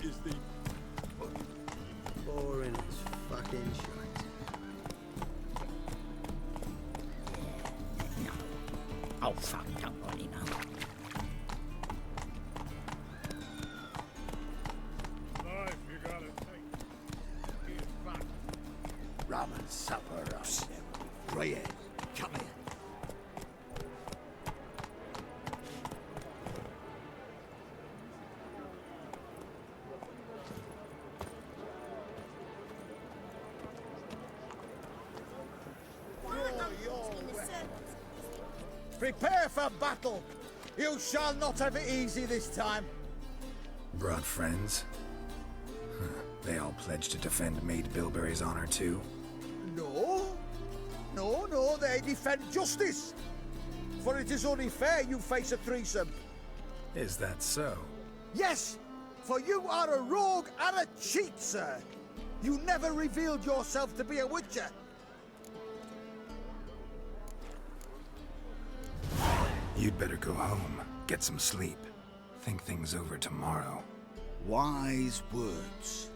is the... Boring as fucking shite. No. Oh, fuck, don't really know. Life you gotta take. Get back. Rum and supper, right? Greyhead, come here. Prepare for battle! You shall not have it easy this time. Brought friends? Huh. They all pledged to defend Maid Bilberry's honor too? No. No, they defend justice. For it is only fair you face a threesome. Is that so? Yes, for you are a rogue and a cheat, sir. You never revealed yourself to be a witcher. You'd better go home, get some sleep. Think things over tomorrow. Wise words.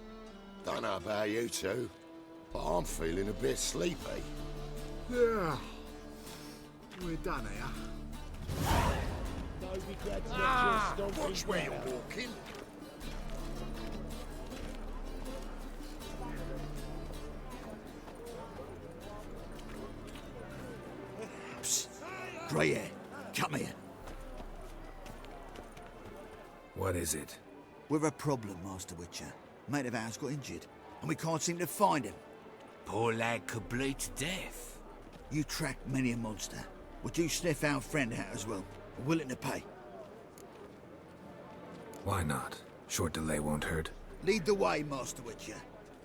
Don't know about you two, but I'm feeling a bit sleepy. Yeah. We're done here. Watch where you're walking. Psst. Greyhead, come here. What is it? We're a problem, Master Witcher. Mate of ours got injured, and we can't seem to find him. Poor lad could bleed to death. You track many a monster. Would you sniff our friend out as well? We're willing to pay. Why not? Short delay won't hurt. Lead the way, Master Witcher.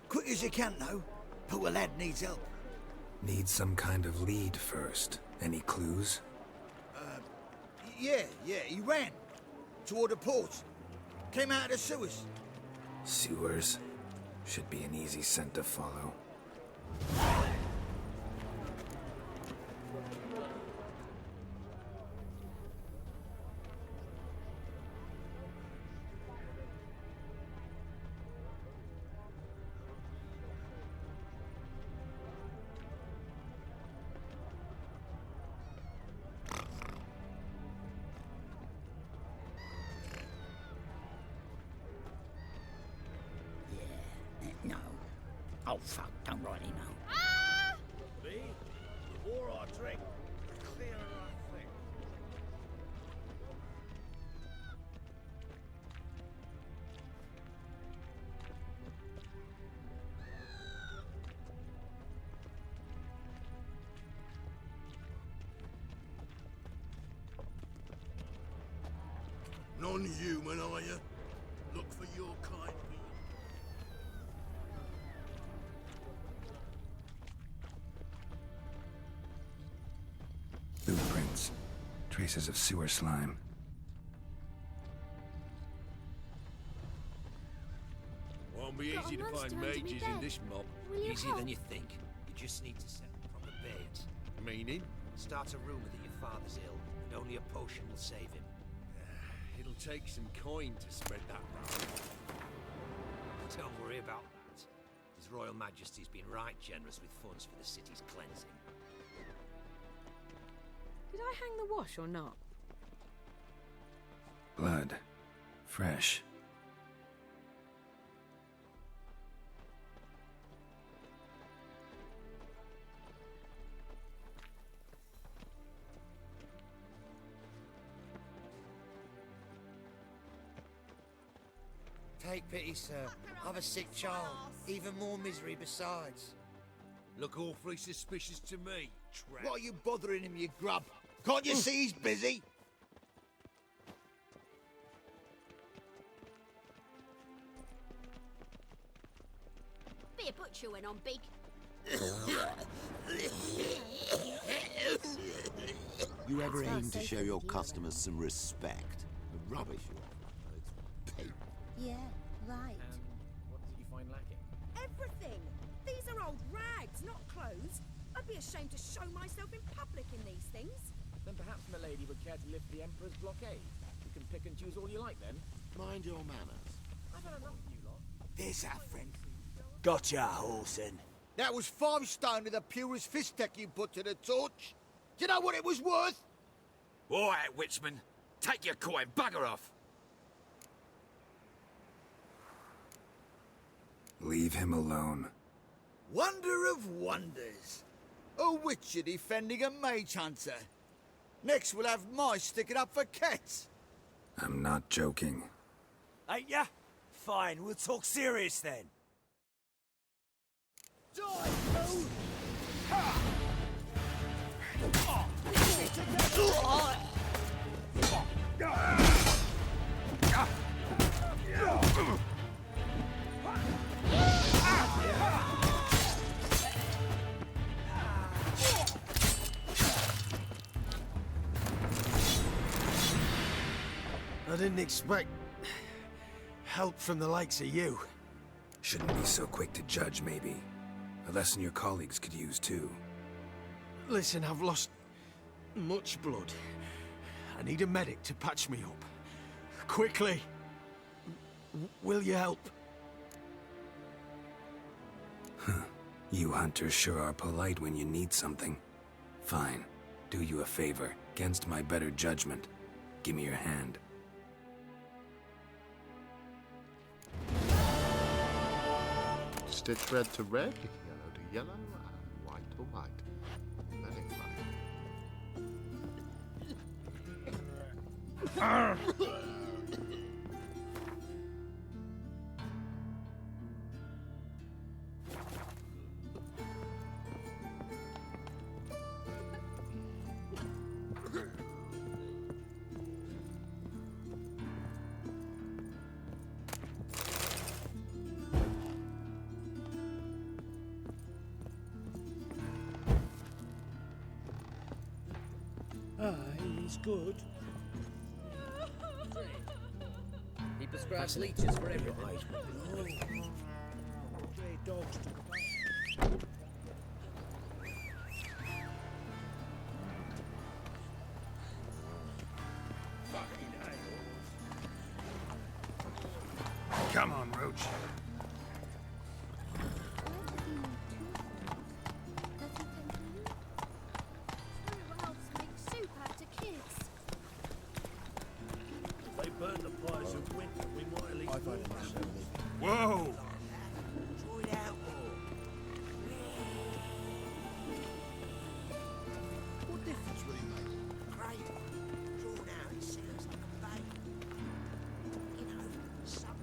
Quick as you can, though. Poor lad needs help. Need some kind of lead first. Any clues? Yeah, he ran. Toward the port. Came out of the sewers. Sewers? Should be an easy scent to follow. No. Oh, fuck, don't really know. Me? The more I drink, the clearer I think. Non-human, are you? Look for your kind. Blueprints. Traces of sewer slime. Won't be easy to find mages in this mob. Easier than you think. You just need to set proper bait. Meaning? Start a rumour that your father's ill, and only a potion will save him. It'll take some coin to spread that round. Don't worry about that. His Royal Majesty's been right generous with funds for the city's cleansing. Did I hang the wash or not? Blood. Fresh. Take pity, sir. I've a sick child. Even more misery besides. Look awfully suspicious to me, trap. What are you bothering him, you grub? Can't you see he's busy? Be a butcher went on big. You ever aim to show your customers some respect? The rubbish you offer. It's peak. Yeah, right. What did you find lacking? Everything! These are old rags, not clothes. I'd be ashamed to show myself in public in these things. Then perhaps Milady would care to lift the Emperor's blockade. You can pick and choose all you like then. Mind your manners. I've had enough of you lot. There's our friend. Gotcha, Horson. That was 5 stone of the purest fist tech you put to the torch. Do you know what it was worth? All right, Witchman. Take your coin, bugger off. Leave him alone. Wonder of wonders. A witcher defending a mage hunter. Next we'll have mice sticking up for cats. I'm not joking. Ain't ya? Fine, we'll talk serious then. Die, fool! Ha! I didn't expect help from the likes of you. Shouldn't be so quick to judge, maybe. A lesson your colleagues could use, too. Listen, I've lost much blood. I need a medic to patch me up. Quickly! Will you help? You hunters sure are polite when you need something. Fine. Do you a favor, against my better judgment. Give me your hand. Stitch red to red, yellow to yellow, and white to white. Very He's good. He prescribes leeches for everything. Stray dogs to fucking hell. Come on, Roach. If they burn the fires of winter, we might at least... Whoa! Draw it out more. What difference will it make? Great. Drawn out, it sounds like a bay. You know, something.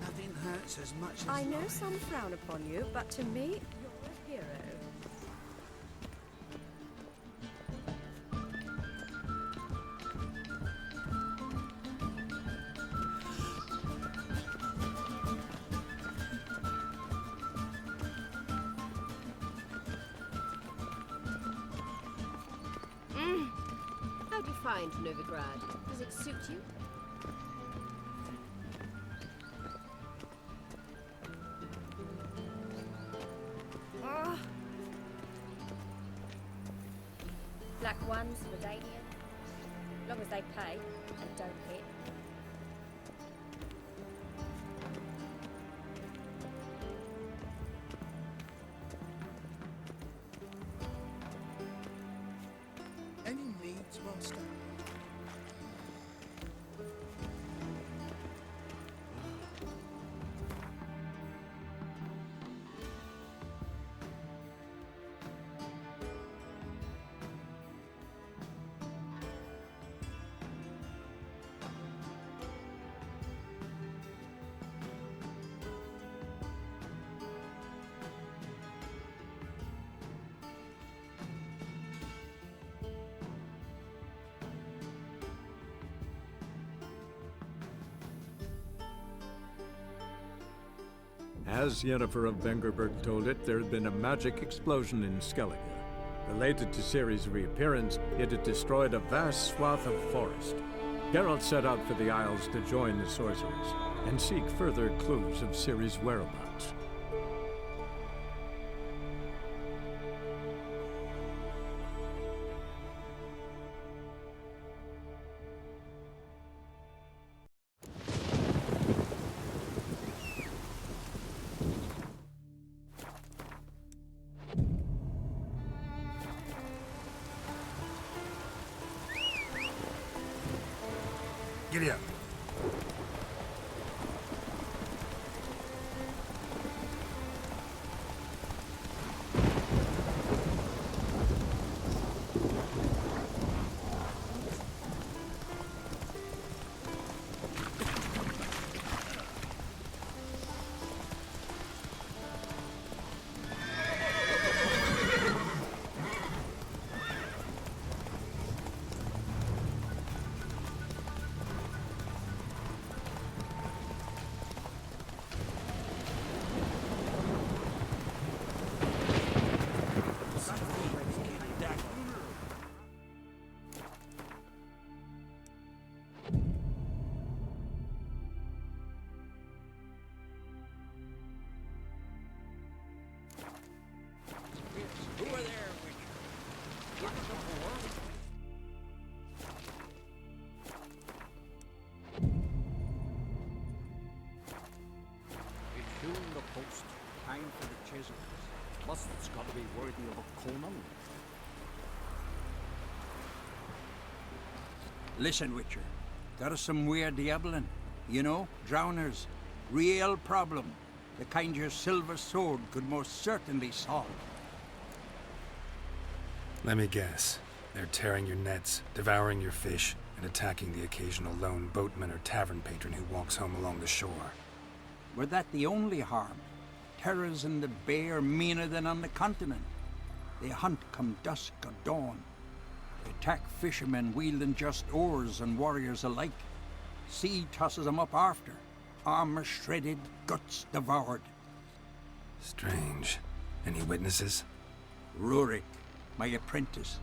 Nothing hurts as much as I know life. some frown upon you, but to me, you're a hero. How do you find Novigrad? Does it suit you? Black ones, Redanian. Long as they pay and don't hit. Any needs, Master? As Yennefer of Vengerberg told it, there had been a magic explosion in Skellige. Related to Ciri's reappearance, it had destroyed a vast swath of forest. Geralt set out for the Isles to join the sorcerers and seek further clues of Ciri's whereabouts. Giddy up. Who are there, Witcher? Give us a war. It's soon the post. Time for the chisels. Plus, it's got to be worthy of a Conan. Listen, Witcher. Got us some weird diabling. You know, drowners. Real problem. The kind your silver sword could most certainly solve. Let me guess. They're tearing your nets, devouring your fish, and attacking the occasional lone boatman or tavern patron who walks home along the shore. Were that the only harm? Terrors in the bay are meaner than on the continent. They hunt come dusk or dawn. They attack fishermen wielding just oars and warriors alike. Sea tosses them up after. Armor shredded, guts devoured. Strange. Any witnesses? Rurik, my apprentice.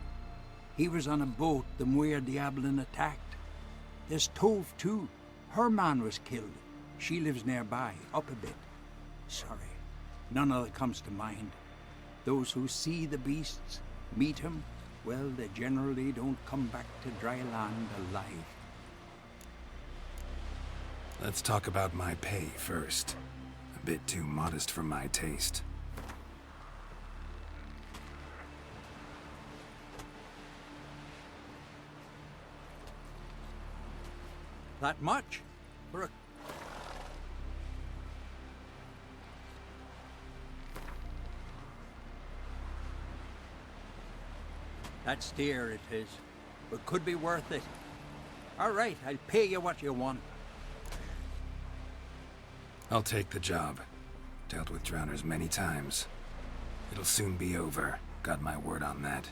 He was on a boat the Muir Diablin attacked. There's Tove, too. Her man was killed. She lives nearby, up a bit. Sorry, none other comes to mind. Those who see the beasts, meet him, well, they generally don't come back to dry land alive. Let's talk about my pay first. A bit too modest for my taste. That much? For a... That's dear, it is. But could be worth it. All right, I'll pay you what you want. I'll take the job. Dealt with drowners many times. It'll soon be over. Got my word on that.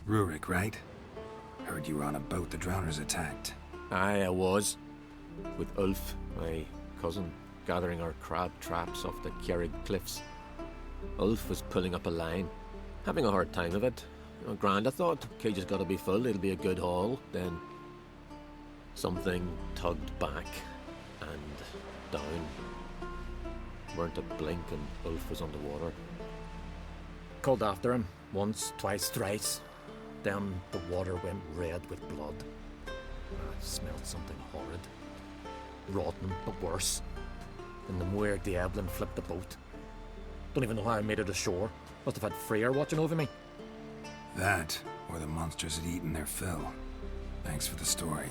Rurik, right? Heard you were on a boat the drowners attacked. Aye, I was. With Ulf, my cousin, gathering our crab traps off the Kjerrig cliffs. Ulf was pulling up a line, having a hard time of it. Grand, I thought, cage's gotta be full, it'll be a good haul. Then something tugged back and down. Weren't a blink and Ulf was underwater. Called after him, once, twice, thrice. Then the water went red with blood. I smelled something horrid. Rotten, but worse. And the Muir Diablin flipped the boat. Don't even know how I made it ashore. Must have had Freyr watching over me. That, or the monsters had eaten their fill. Thanks for the story.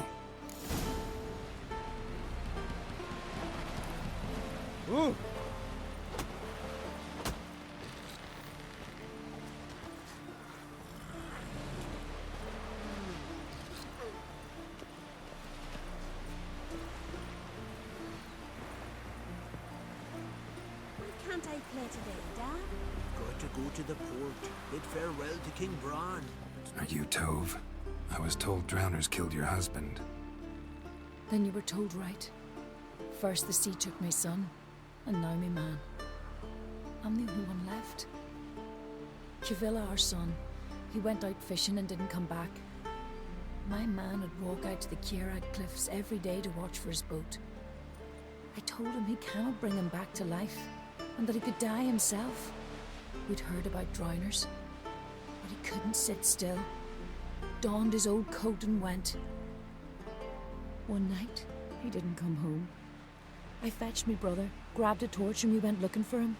Ooh. can't I play today, Dad? Got to go to the port. Bid farewell to King Bran. Are you Tove? I was told drowners killed your husband. Then you were told right. First the sea took my son, and now my man. I'm the only one left. Cuvilla, our son, he went out fishing and didn't come back. My man would walk out to the Kierad cliffs every day to watch for his boat. I told him he cannot bring him back to life, and that he could die himself. We'd heard about drowners, but he couldn't sit still. Donned his old coat and went. One night, he didn't come home. I fetched me brother, grabbed a torch, and we went looking for him.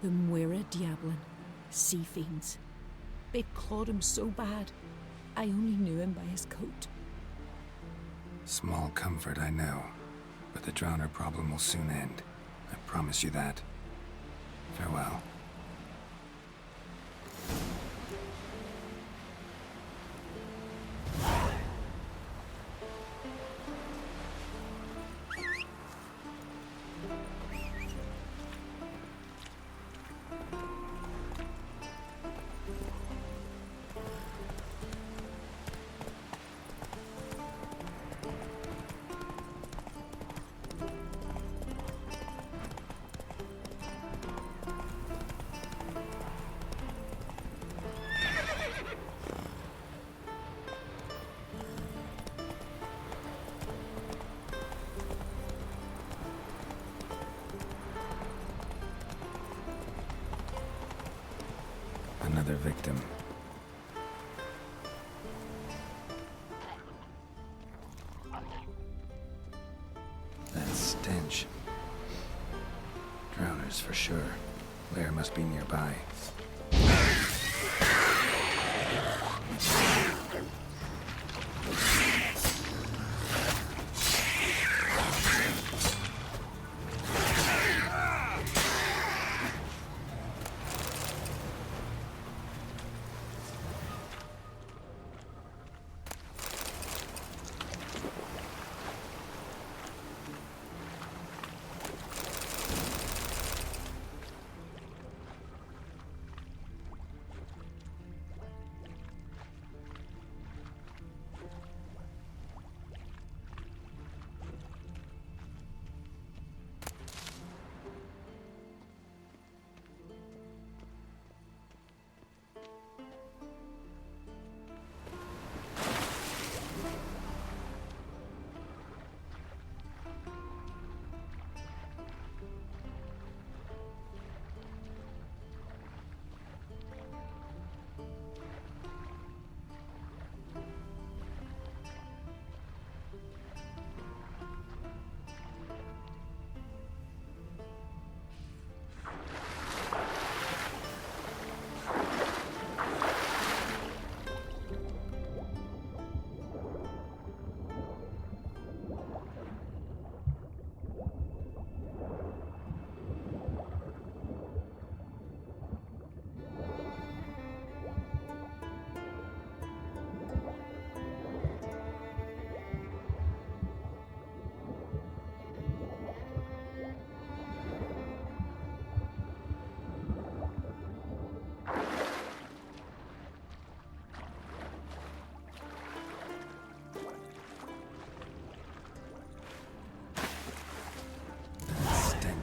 The Muira Diablin, sea fiends. They'd clawed him so bad, I only knew him by his coat. Small comfort, I know. But the drowner problem will soon end. I promise you that. Farewell. Another victim. That stench. Drowners for sure. Lair must be nearby.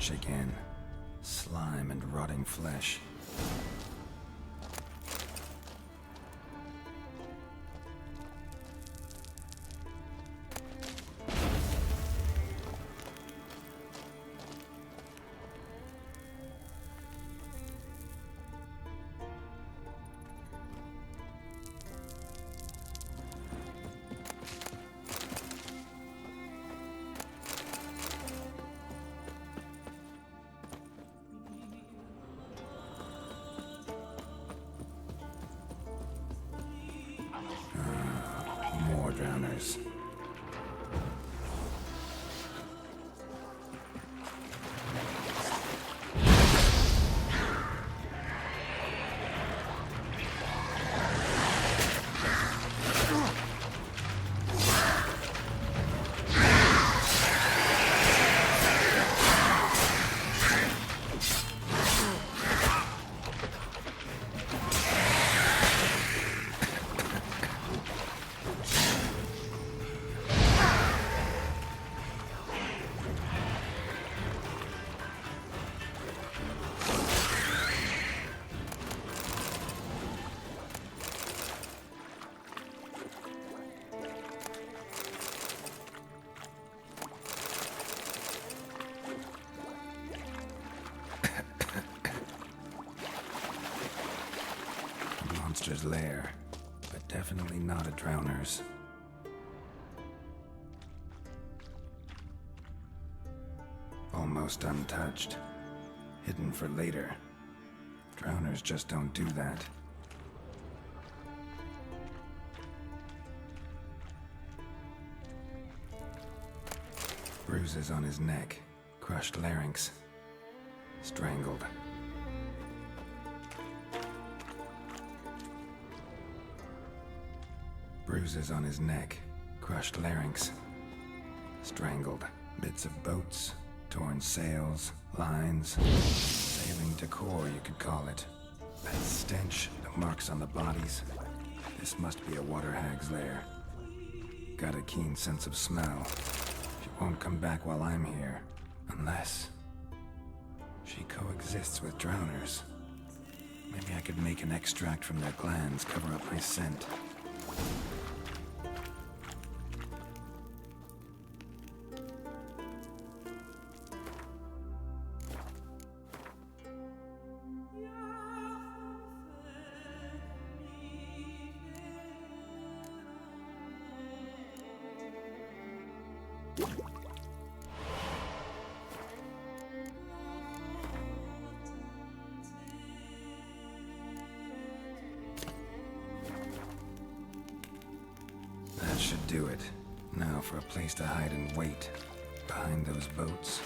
Again. Slime and rotting flesh. More drowners. monster's lair, but definitely not a drowner's. Almost untouched. Hidden for later. Drowners just don't do that. Bruises on his neck, crushed larynx, strangled. Bruises on his neck, crushed larynx, strangled. Bits of boats, torn sails, lines, sailing decor you could call it. That stench, the marks on the bodies. This must be a water hag's lair. Got a keen sense of smell. She won't come back while I'm here, unless she coexists with drowners. Maybe I could make an extract from their glands cover up my scent. That should do it. Now for a place to hide and wait. Behind those boats.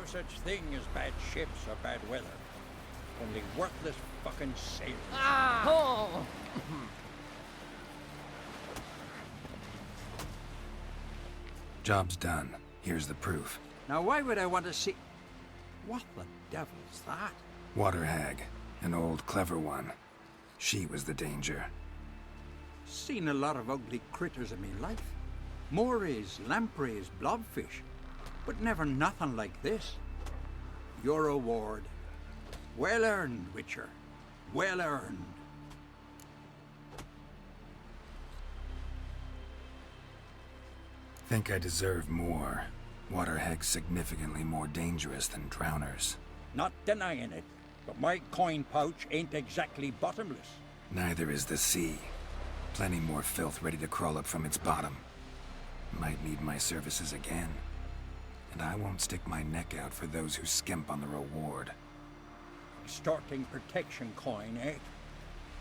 No such thing as bad ships or bad weather. Only worthless fucking sailors. Ah! Oh! Job's done. Here's the proof. Now why would I want to see... What the devil's that? Water hag. An old, clever one. She was the danger. Seen a lot of ugly critters in me life. Morays, lampreys, blobfish. But never nothing like this. Your reward. Well earned, Witcher. Well earned. Think I deserve more. Water hag's significantly more dangerous than drowners. Not denying it, but my coin pouch ain't exactly bottomless. Neither is the sea. Plenty more filth ready to crawl up from its bottom. Might need my services again. And I won't stick my neck out for those who skimp on the reward. Extorting protection coin, eh?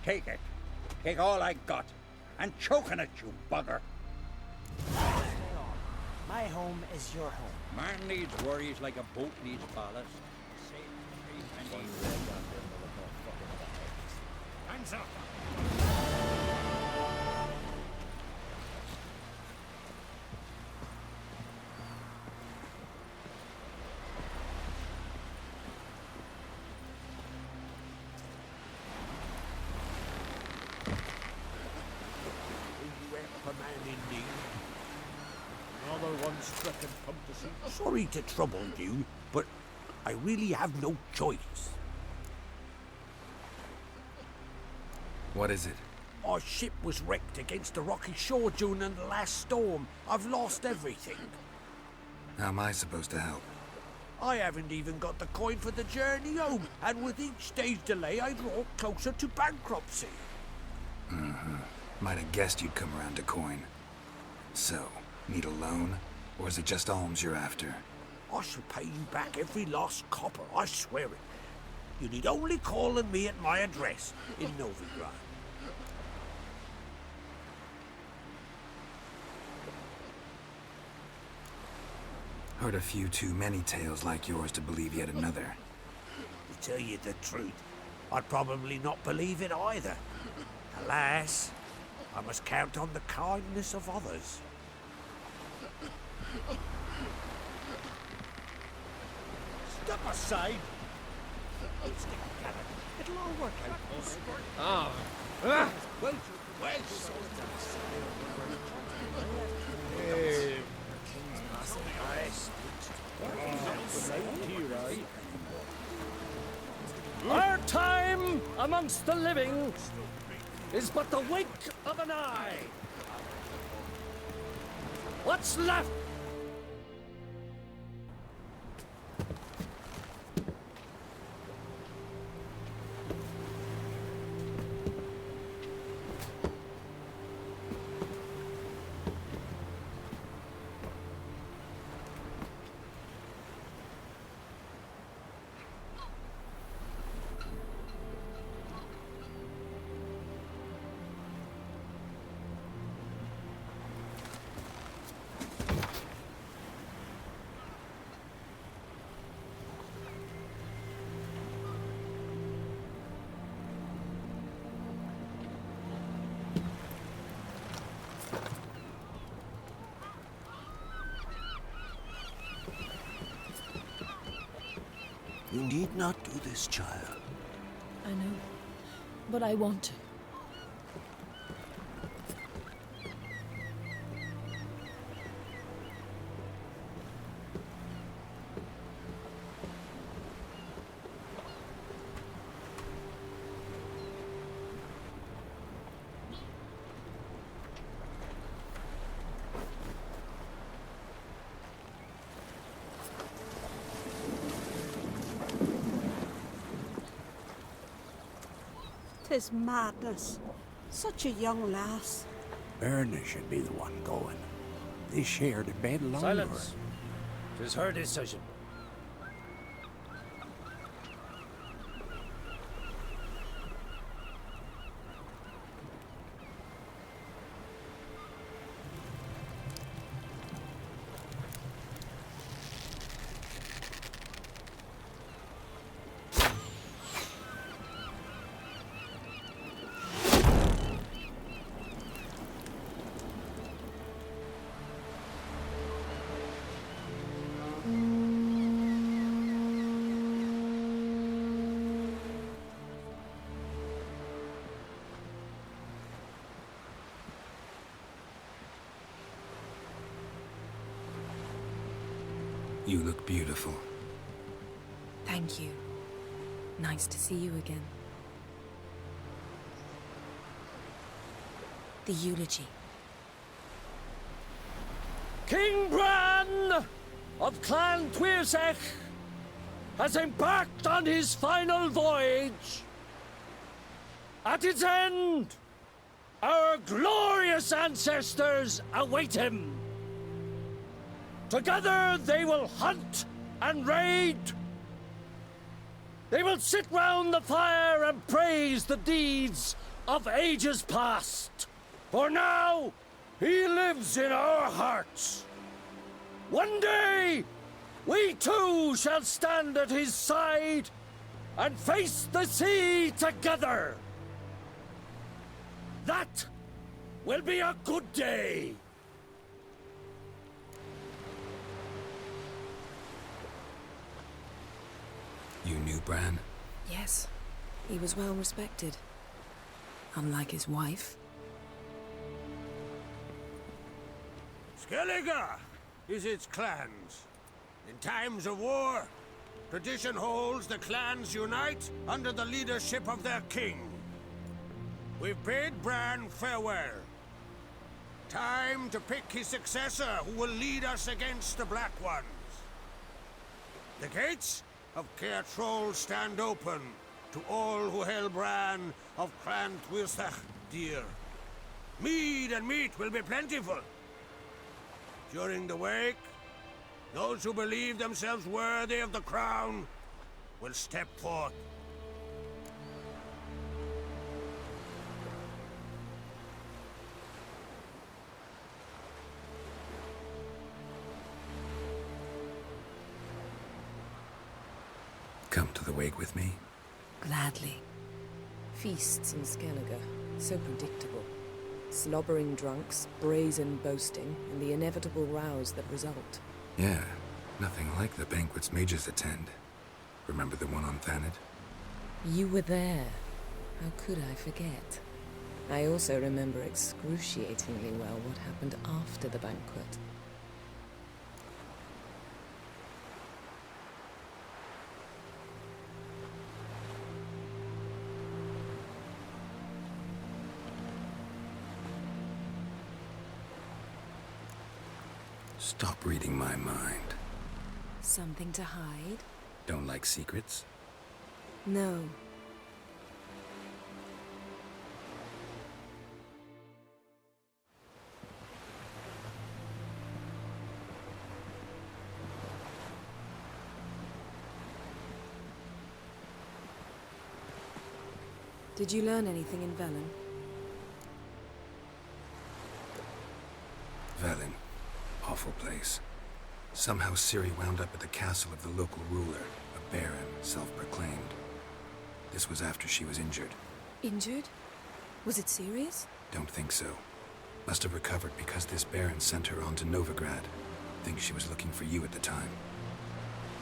Take it. Take all I got. And choking it, you bugger. My home is your home. Man needs worries like a boat needs ballast. Hands up! Sorry to trouble you, but I really have no choice. What is it? Our ship was wrecked against the rocky shore during the last storm. I've lost everything. How am I supposed to help? I haven't even got the coin for the journey home, and with each day's delay, I draw closer to bankruptcy. Might have guessed you'd come around to coin. So, need a loan? Or is it just alms you're after? I shall pay you back every last copper, I swear it. You need only call on me at my address in Novigrad. Heard a few too many tales like yours to believe yet another. To tell you the truth, I'd probably not believe it either. Alas, I must count on the kindness of others. Step aside! Let's stick together. It'll all work out. Well Our time amongst the living is but the wink of an eye. What's left? You need not do this, child. I know, but I want to. Tis madness. Such a young lass. Erna should be the one going. They shared a bed longer. Silence. 'Tis her decision. You look beautiful. Thank you. Nice to see you again. The eulogy. King Bran of Clan Tuirsech has embarked on his final voyage. At its end, our glorious ancestors await him. Together they will hunt and raid. They will sit round the fire and praise the deeds of ages past. For now, he lives in our hearts. One day, we too shall stand at his side and face the sea together. That will be a good day. You knew Bran? Yes, he was well respected. Unlike his wife. Skellige is its clans. In times of war, tradition holds the clans unite under the leadership of their king. We've bid Bran farewell. Time to pick his successor who will lead us against the Black Ones. The gates of Caer Troll stand open to all who held Bran of Clan Tuirsech dear. Mead and meat will be plentiful. During the wake, those who believe themselves worthy of the crown will step forth. Come to the wake with me? Gladly. Feasts in Skellige, so predictable. Slobbering drunks, brazen boasting, and the inevitable rows that result. Yeah, nothing like the banquets mages attend. Remember the one on Thanet? You were there. How could I forget? I also remember excruciatingly well what happened after the banquet. Stop reading my mind. Something to hide? Don't like secrets? No. Did you learn anything in Velen? Velen. Awful place. Somehow Ciri wound up at the castle of the local ruler, a baron, self-proclaimed. This was after she was injured. Injured? Was it serious? Don't think so. Must have recovered because this baron sent her on to Novigrad. Think she was looking for you at the time.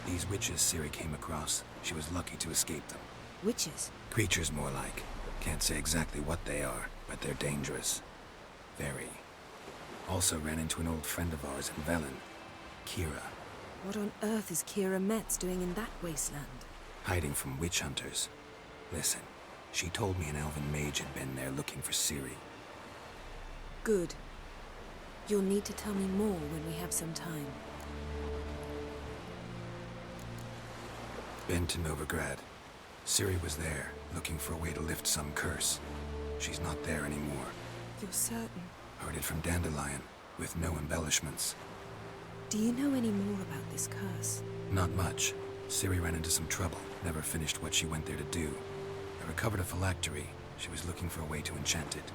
These witches Ciri came across, she was lucky to escape them. Witches? Creatures, more like. Can't say exactly what they are, but they're dangerous. Very. Also ran into an old friend of ours in Velen, Kira. What on earth is Kira Metz doing in that wasteland? Hiding from witch hunters. Listen, she told me an elven mage had been there looking for Ciri. Good. You'll need to tell me more when we have some time. Been to Novigrad. Ciri was there, looking for a way to lift some curse. She's not there anymore. You're certain? Heard it from Dandelion, with no embellishments. Do you know any more about this curse? Not much. Ciri ran into some trouble, never finished what she went there to do. I recovered a phylactery. She was looking for a way to enchant it.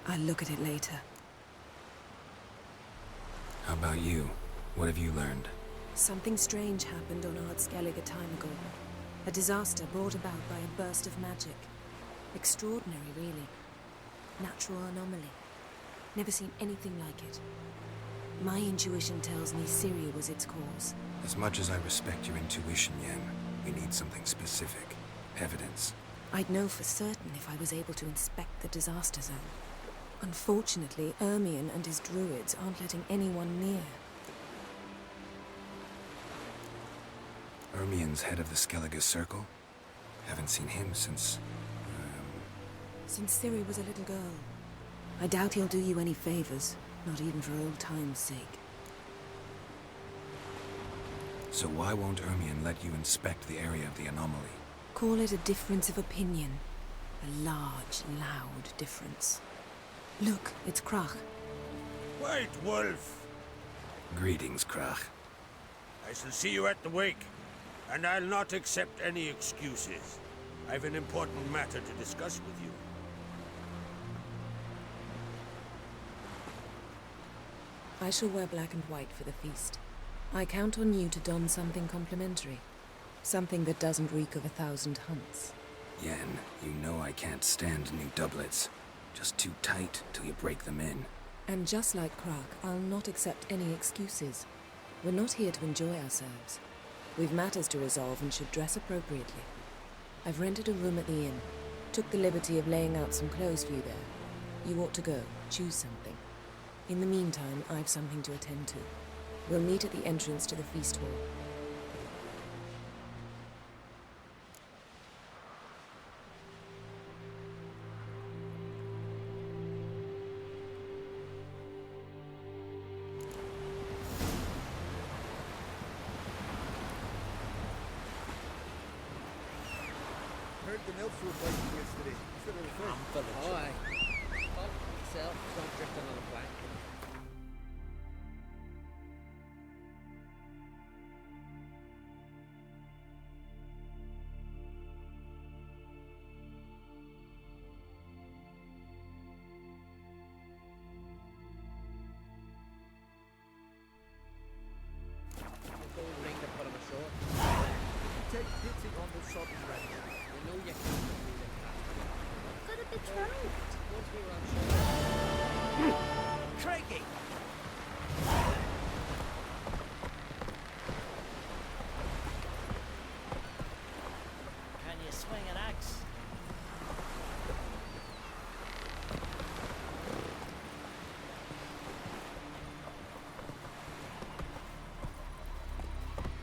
I'll look at it later. How about you? What have you learned? Something strange happened on Ard Skellige a time ago. A disaster brought about by a burst of magic. Extraordinary, really. Natural anomaly. Never seen anything like it. My intuition tells me Ciri was its cause. As much as I respect your intuition, Yen, we need something specific. Evidence. I'd know for certain if I was able to inspect the disaster zone. Unfortunately, Ermion and his druids aren't letting anyone near. Ermien's head of the Skellige Circle? Haven't seen him since... Since Ciri was a little girl. I doubt he'll do you any favors, not even for old time's sake. So why won't Ermien let you inspect the area of the anomaly? Call it a difference of opinion. A large, loud difference. Look, it's Krach. White Wolf! Greetings, Krach. I shall see you at the wake, and I'll not accept any excuses. I've an important matter to discuss with you. I shall wear black and white for the feast. I count on you to don something complimentary. Something that doesn't reek of 1,000 hunts. Yen, you know I can't stand new doublets. Just too tight till you break them in. And just like Krach, I'll not accept any excuses. We're not here to enjoy ourselves. We've matters to resolve and should dress appropriately. I've rented a room at the inn. Took the liberty of laying out some clothes for you there. You ought to go. Choose something. In the meantime, I've something to attend to. We'll meet at the entrance to the feast hall. Heard the milk fruit biting yesterday. Is it a refresh? Oh, aye. All myself, don't drift on a plank. Ring to put him ashore. Take pity on the sodden wretch. You know you can't do the cat. Got a betrothed. Once we were on shore. Craigie! Can you swing an axe?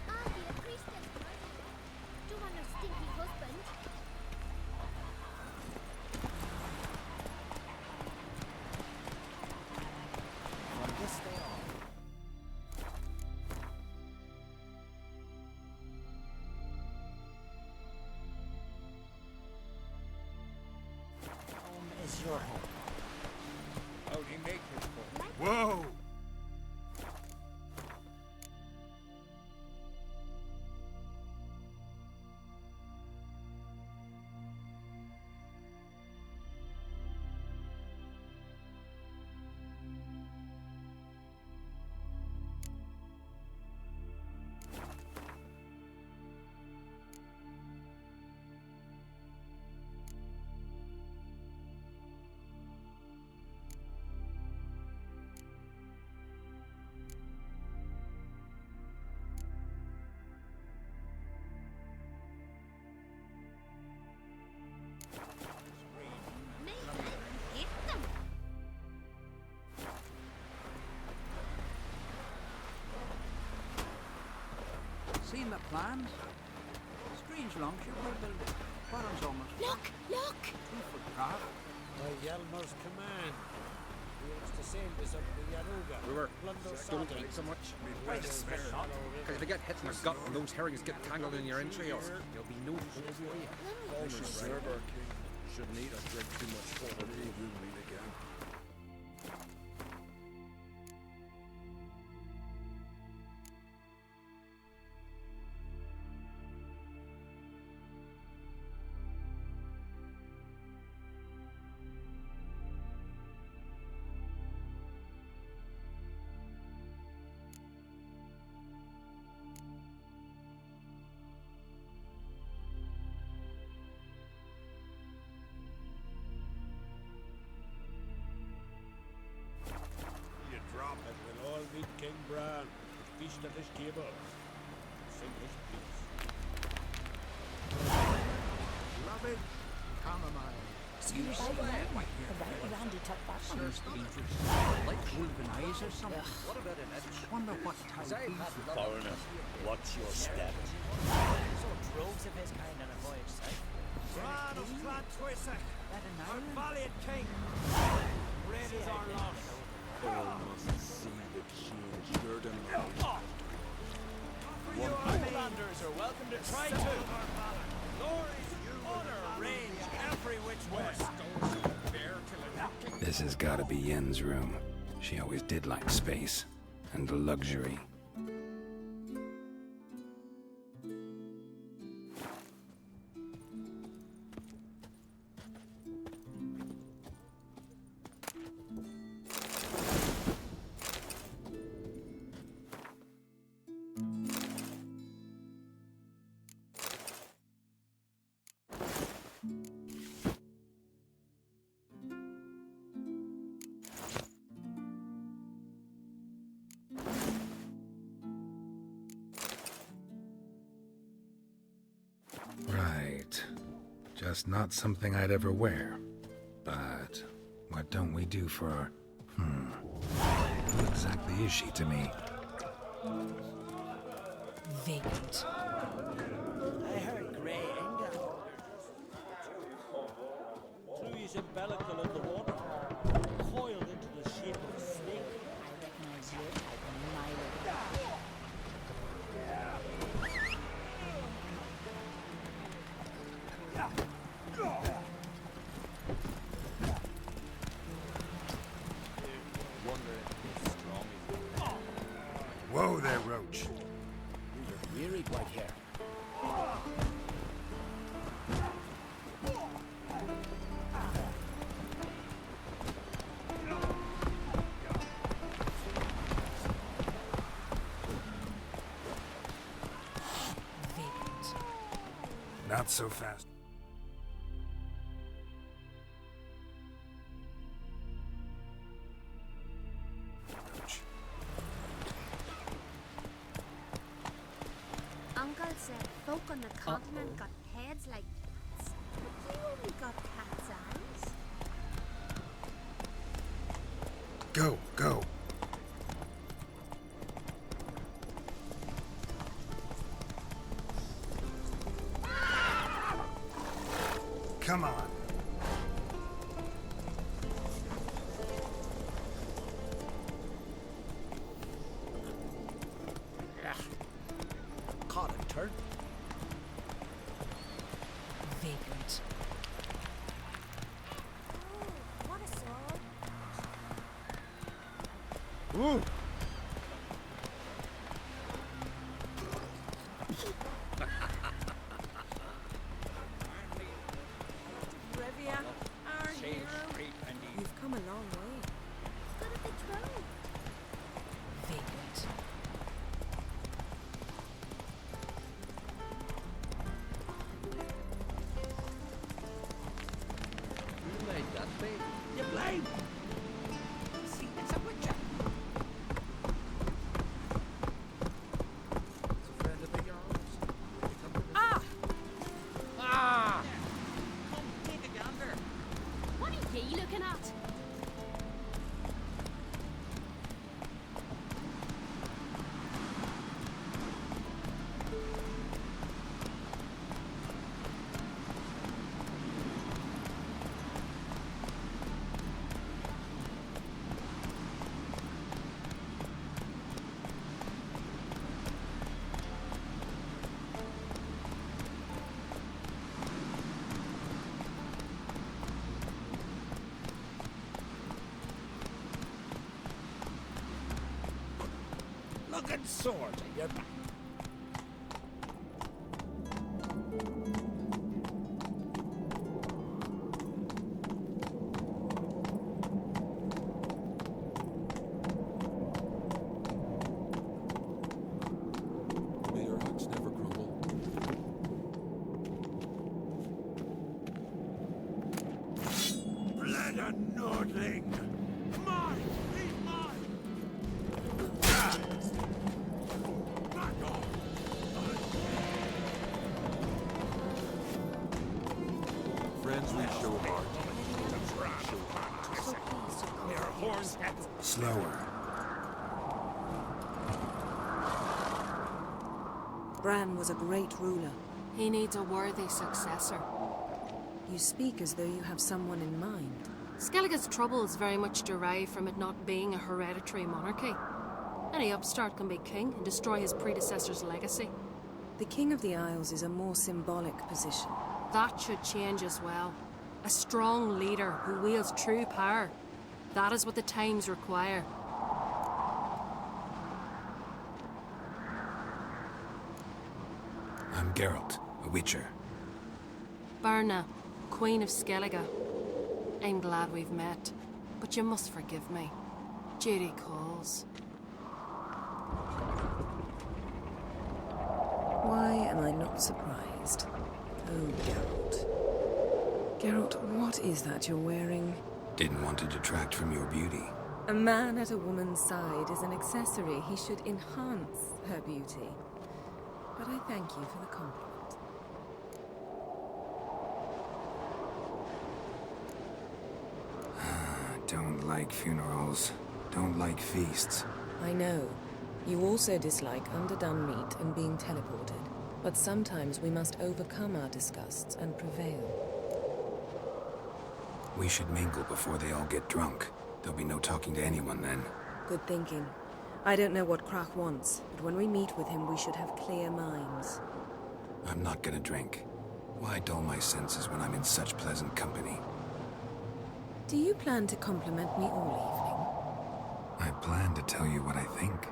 I'll be a priestess, boy. Don't want no stinky husband. From this day on. Home is your home. How'd he make this for? Whoa! Hit them. Seen the plans? Strange longship we're building. Bottom's almost. Look! Look! 2-foot craft. By Yalmar's command, we used to sail this up the Yaruga. We were. Plunder Don't Salt. take so much. Because Because if you get hit in the gut and those herrings get tangled in your entrails, there'll be no hope for you. Former server king shouldn't eat or drink too much forward. We will meet again. You drop it, we'll all meet King Bran, the feast of his table. Sing his peace. Loving chamomile, Randy took that one. Like wolven eyes or something. What about an edge? Wonder what type Foreigner, what's your step? So droves of his kind on a voyage, say. Bran of Clan Twisek, our valiant king. Red is our loss. All must see the change your demise. You Outlanders are welcome to try too. Glory, honor, range, every which way. This has gotta be Yen's room. She always did like space and luxury. Right. Just not something I'd ever wear. But what don't we do for... Who exactly is she to me? Vacant. I heard Grey Enga. Louis umbilical in the water, coiled into the shape of a snake. I recognize you like a mile away. Whoa there, Roach. You look wearied, white hair. Not so fast. Uncle said folk on the continent got heads like bats, but you only got cat's eyes. Go, go. Come on. Caught a turn. Vagrant. Oh, what a sword. Ooh. Rivia, our hero. You've come a long way. Good at the trove. Vagrant. You made that thing. You blame. See, it's a witcher. It's a friend of the Jarl's. Ah! Ah! Come take a gander. What are ye looking at? Look at swords at your back. May your huts never crumble. Blood and Nordling! Mine! Leave mine! Back off! Friends we show heart. Slower. Bran was a great ruler. He needs a worthy successor. You speak as though you have someone in mind. Skellige's troubles very much derive from it not being a hereditary monarchy. Any upstart can be king and destroy his predecessor's legacy. The King of the Isles is a more symbolic position. That should change as well. A strong leader who wields true power. That is what the times require. I'm Geralt, a Witcher. Berna, Queen of Skellige. I'm glad we've met, but you must forgive me. Duty calls. Why am I not surprised? Oh, Geralt. Geralt, what is that you're wearing? Didn't want to detract from your beauty. A man at a woman's side is an accessory. He should enhance her beauty. But I thank you for the compliment. Don't like funerals. Don't like feasts. I know. You also dislike underdone meat and being teleported. But sometimes we must overcome our disgusts and prevail. We should mingle before they all get drunk. There'll be no talking to anyone then. Good thinking. I don't know what Krach wants, but when we meet with him, we should have clear minds. I'm not gonna drink. Why dull my senses when I'm in such pleasant company? Do you plan to compliment me all I plan to tell you what I think.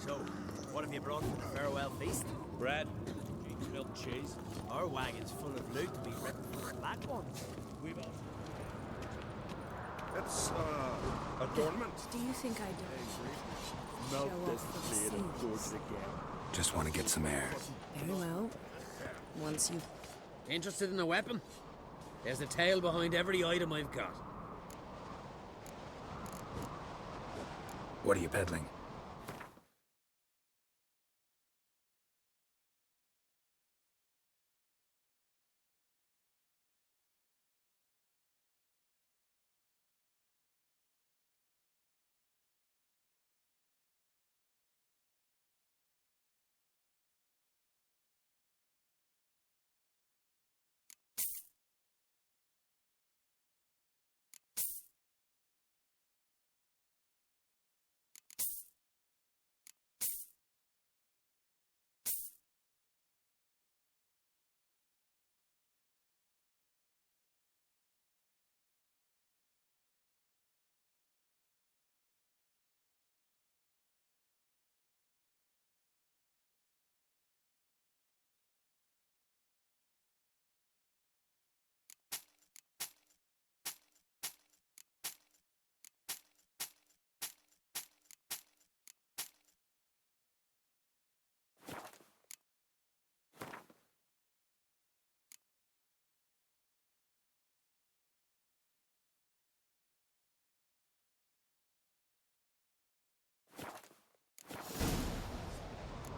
So, what have you brought for the farewell feast? Bread, King's milk cheese. Our wagon's full of loot to be ripped from the black ones. We've all... It's, adornment. Do you think I do? Melt Show this off for the blade and seals. gorge it again. Just want to get some air. Very well. Once you... Interested in a weapon? There's a tale behind every item I've got. What are you peddling?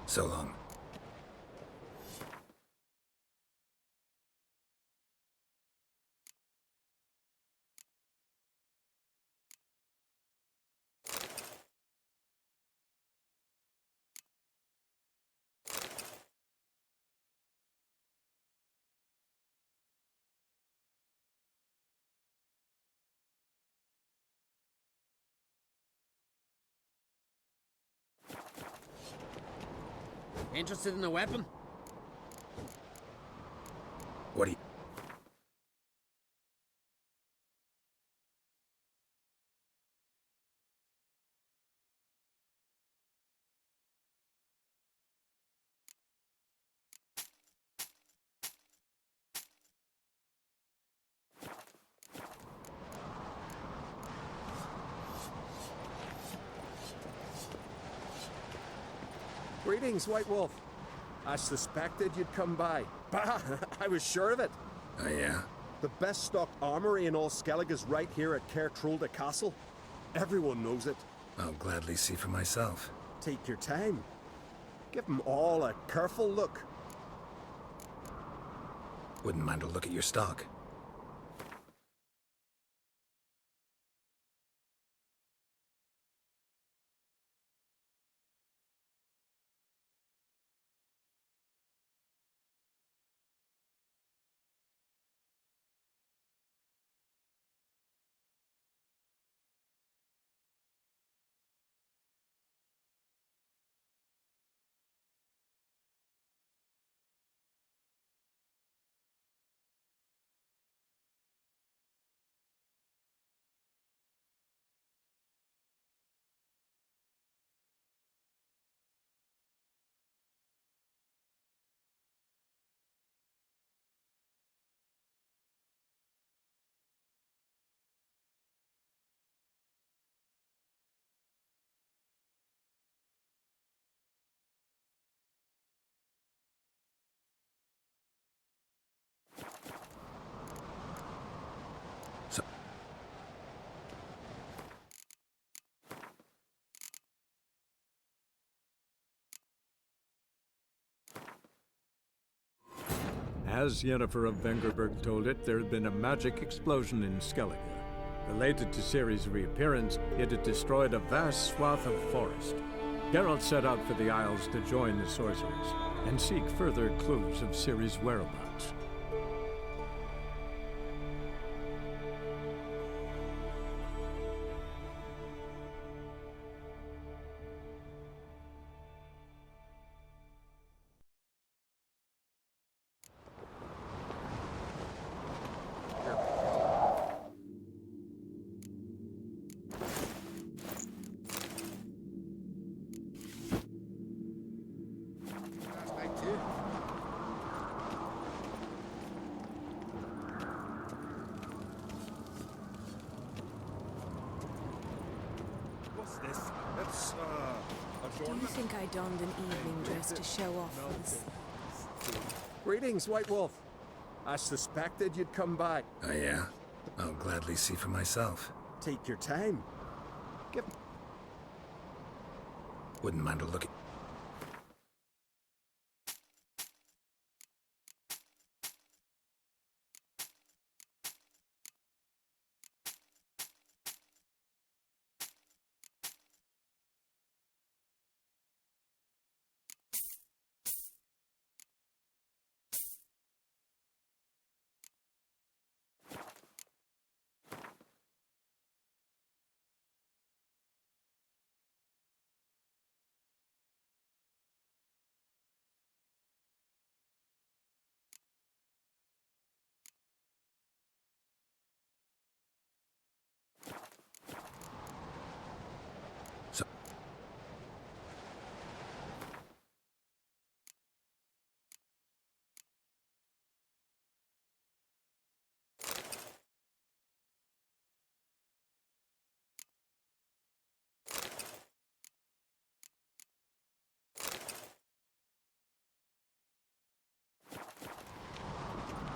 So long. Interested in a weapon? What do you... Greetings, White Wolf. I suspected you'd come by. Bah, I was sure of it. Oh, yeah? The best stocked armory in all Skellig is right here at Caer Trolde Castle. Everyone knows it. I'll gladly see for myself. Take your time. Give them all a careful look. Wouldn't mind a look at your stock. As Yennefer of Vengerberg told it, there had been a magic explosion in Skellige. Related to Ciri's reappearance, it had destroyed a vast swath of forest. Geralt set out for the Isles to join the sorcerers and seek further clues of Ciri's whereabouts. Do you think I donned an evening dress to show off for this? Greetings, White Wolf. I suspected you'd come by. Oh, yeah? I'll gladly see for myself. Take your time. Wouldn't mind a look at...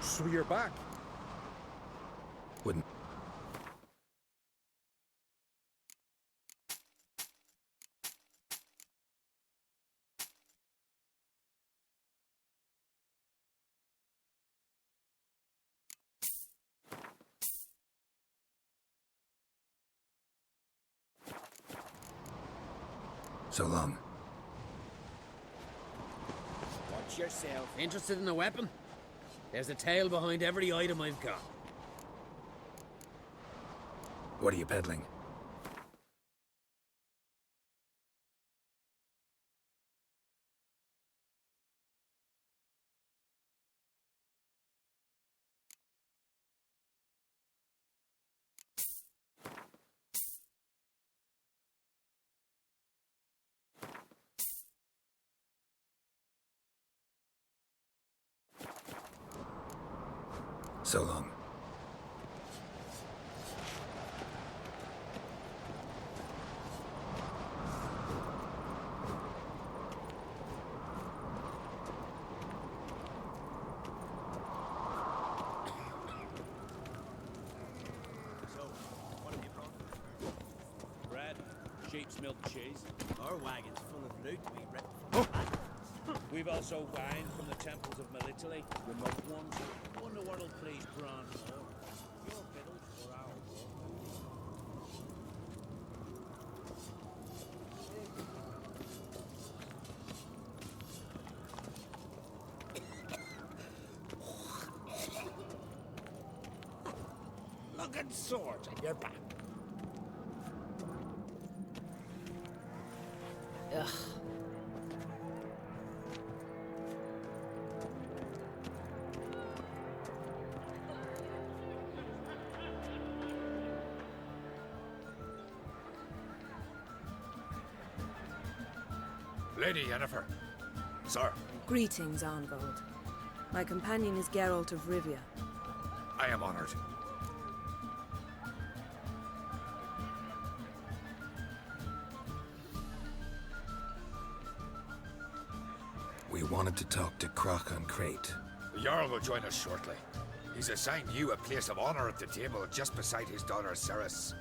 So you're back. Wouldn't... So long. Watch yourself. Interested in a weapon? There's a tale behind every item I've got. What are you peddling? So long. sheep's milk cheese. Our wagon's full of loot to be ripped from the back. We've also wine from the temples of Melitele, remote ones. Wonder what'll please Bran more. Your fiddles or ours? Look at swords at your back. Ugh. Lady Yennefer. Sir. Greetings, Arnvold. My companion is Geralt of Rivia. I am honored. We wanted to talk to Croc on Crate. The Jarl will join us shortly. He's assigned you a place of honor at the table just beside his daughter Ceres.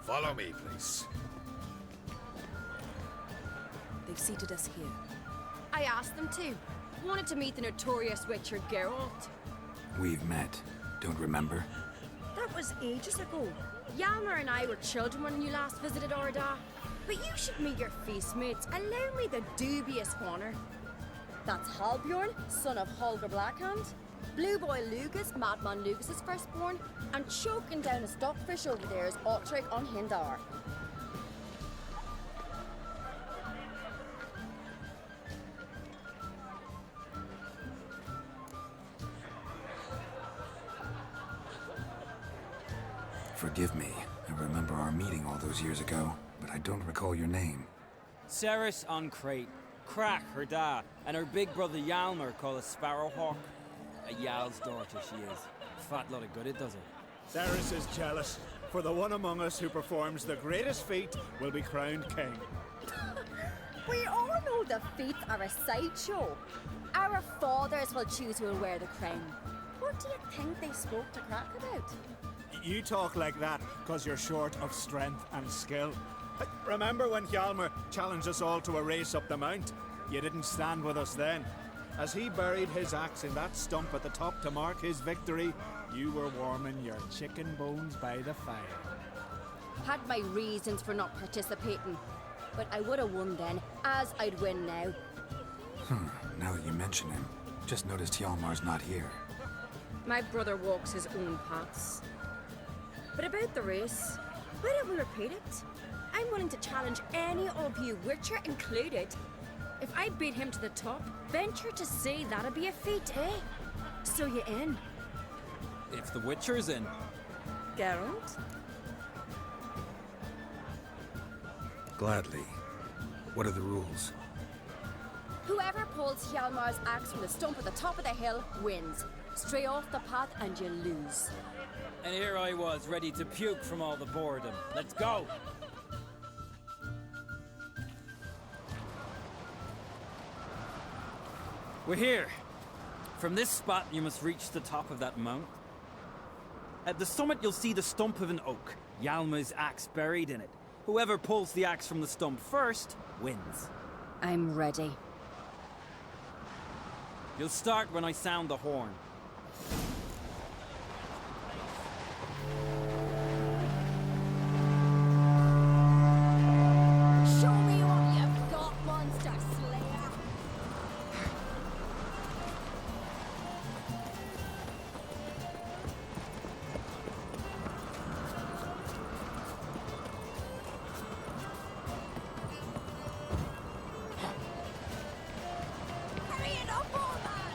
Follow me, please. They've seated us here. I asked them to. Wanted to meet the notorious witcher Geralt. We've met. Don't remember? That was ages ago. Yalmer and I were children when you last visited Orda. But you should meet your feast mates. Allow me the dubious honor. That's Halbjorn, son of Holger Blackhand. Blue Boy Lugas, Madman Lugas' firstborn. And choking down a stockfish over there is Otric on Hindar. Forgive me. I remember our meeting all those years ago, but I don't recall your name. Ceres on Crate. Crack, her dad, and her big brother Yalmer called a Sparrowhawk. A Yal's daughter she is. Fat lot of good it does her. Ceres is jealous, for the one among us who performs the greatest feat will be crowned king. We all know the feats are a sideshow. Our fathers will choose who will wear the crown. What do you think they spoke to Crack about? You talk like that because you're short of strength and skill. Remember when Hjalmar challenged us all to a race up the mount? You didn't stand with us then. As he buried his axe in that stump at the top to mark his victory, you were warming your chicken bones by the fire. Had my reasons for not participating, but I would have won then, as I'd win now. Now that you mention him, just noticed Hjalmar's not here. My brother walks his own paths. But about the race, why don't we repeat it? I'm willing to challenge any of you, Witcher included. If I beat him to the top, venture to say that'd be a feat, eh? So you in? If the Witcher's in. Geralt? Gladly. What are the rules? Whoever pulls Hjalmar's axe from the stump at the top of the hill wins. Stray off the path and you lose. And here I was, ready to puke from all the boredom. Let's go! We're here. From this spot, you must reach the top of that mount. At the summit, you'll see the stump of an oak. Yalma's axe buried in it. Whoever pulls the axe from the stump first, wins. I'm ready. You'll start when I sound the horn. Show me what you've got, monster slayer! Hurry it up, old man!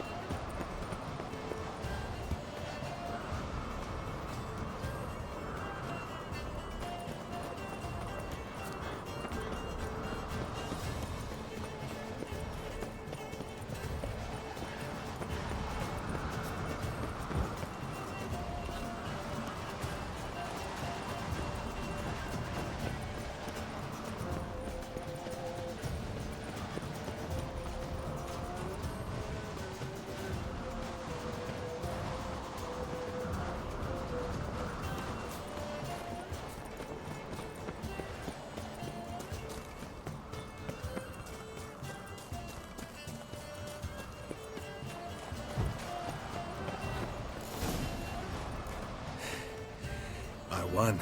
won,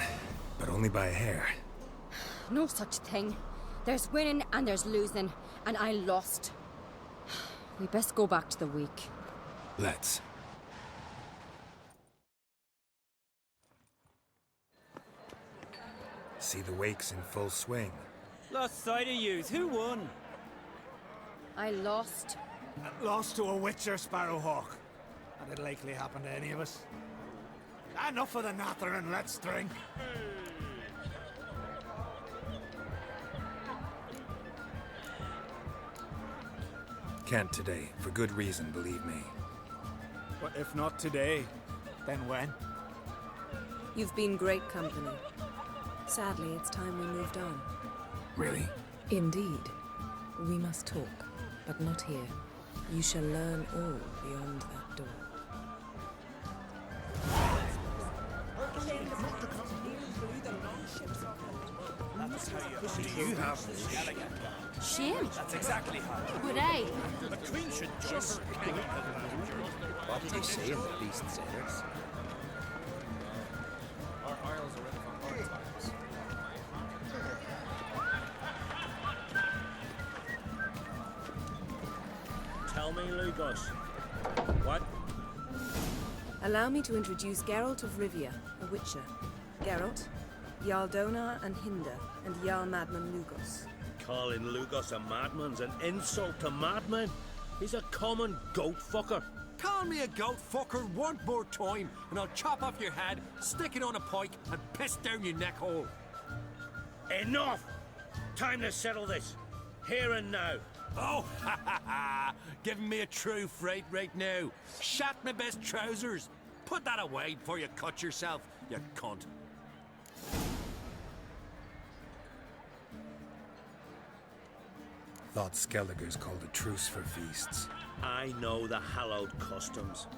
but only by a hair. No such thing. There's winning and there's losing, and I lost. We best go back to the week. Let's. See the wakes in full swing. Lost sight of yous. Who won? I lost. Lost to a witcher, Sparrowhawk. That'd likely happen to any of us. Enough of the natter and let's drink. Can't today, for good reason, believe me. But if not today, then when? You've been great company. Sadly, it's time we moved on. Really? Indeed. We must talk, but not here. You shall learn all beyond that door. Do you have this? Shame. That's exactly how. Would I? The queen should just... What did they say in the Beast's Ears? Our isles are in for hard times. Tell me, Lugos. What? Allow me to introduce Geralt of Rivia, a witcher. Geralt, Jarl Donar and Hinder, and Jarl Madman Lugos. Calling Lugos a madman's an insult to madmen. He's a common goat fucker. Call me a goat fucker one more time, and I'll chop off your head, stick it on a pike, and piss down your neck hole. Enough! Time to settle this. Here and now. Oh, ha ha ha! Giving me a true fright right now. Shat my best trousers. Put that away before you cut yourself, you cunt. Thought Skellige's called a truce for feasts. I know the hallowed customs,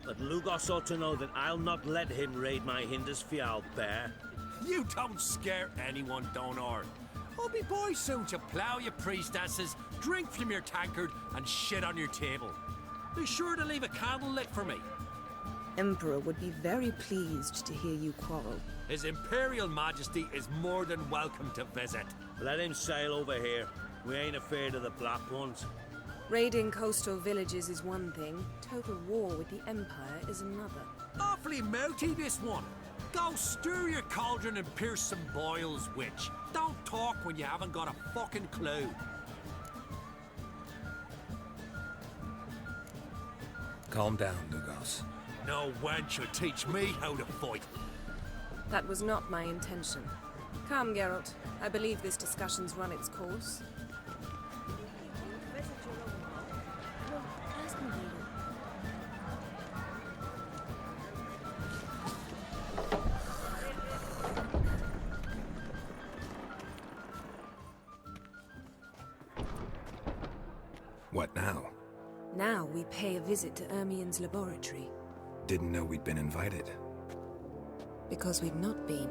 but Lugos ought to know that I'll not let him raid my Hindisfial bear. You don't scare anyone, Donar. I'll be boy soon to plough your priestesses, drink from your tankard, and shit on your table. Be sure to leave a candle lit for me. Emperor would be very pleased to hear you quarrel. His Imperial Majesty is more than welcome to visit. Let him sail over here. We ain't afraid of the Black Ones. Raiding coastal villages is one thing. Total war with the Empire is another. Awfully mouty, this one. Go stir your cauldron and pierce some boils, witch. Don't talk when you haven't got a fucking clue. Calm down, Lugos. No wench should teach me how to fight. That was not my intention. Come, Geralt. I believe this discussion's run its course. What now? Now we pay a visit to Ermien's laboratory. Didn't know we'd been invited. Because we've not been.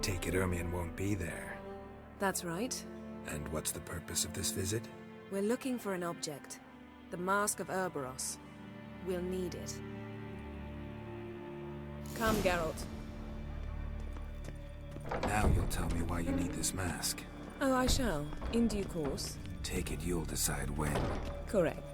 Take it Ermien won't be there. That's right. And what's the purpose of this visit? We're looking for an object. The Mask of Urboros. We'll need it. Come, Geralt. Now you'll tell me why you need this mask. Oh, I shall. In due course. Take it you'll decide when. Correct.